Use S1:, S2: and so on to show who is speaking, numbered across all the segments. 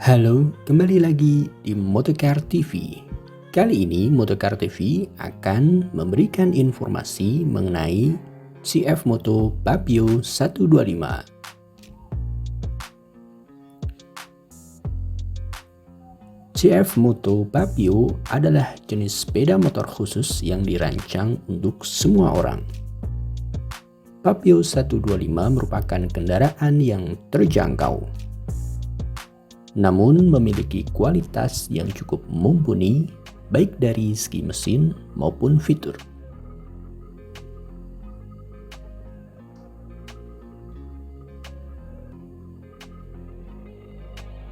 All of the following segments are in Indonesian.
S1: Halo, kembali lagi di Motocar TV. Kali ini Motocar TV akan memberikan informasi mengenai CF Moto Papio 125. CF Moto Papio adalah jenis sepeda motor khusus yang dirancang untuk semua orang. Papio 125 merupakan kendaraan yang terjangkau, namun memiliki kualitas yang cukup mumpuni baik dari segi mesin maupun fitur.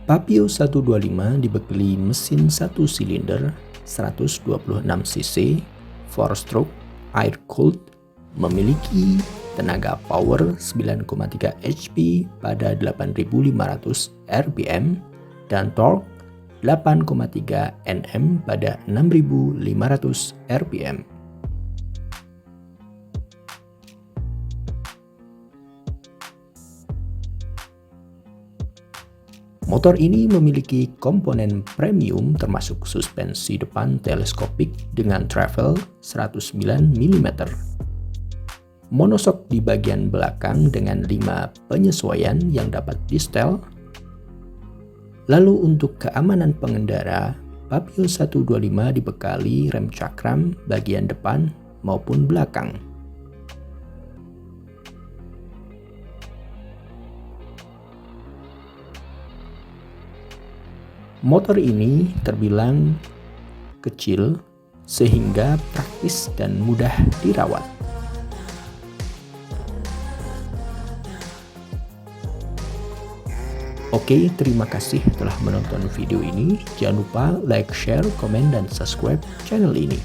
S1: Papio 125 dibekali mesin 1 silinder 126 cc 4-stroke air-cooled, memiliki tenaga power 9,3 HP pada 8.500 rpm dan torque 8,3 Nm pada 6.500 rpm. Motor ini memiliki komponen premium termasuk suspensi depan teleskopik dengan travel 109 mm. Monoshock di bagian belakang dengan 5 penyesuaian yang dapat di-setel. Lalu untuk keamanan pengendara, Papio 125 dibekali rem cakram bagian depan maupun belakang. Motor ini terbilang kecil sehingga praktis dan mudah dirawat. Oke, terima kasih telah menonton video ini. Jangan lupa like, share, komen, dan subscribe channel ini.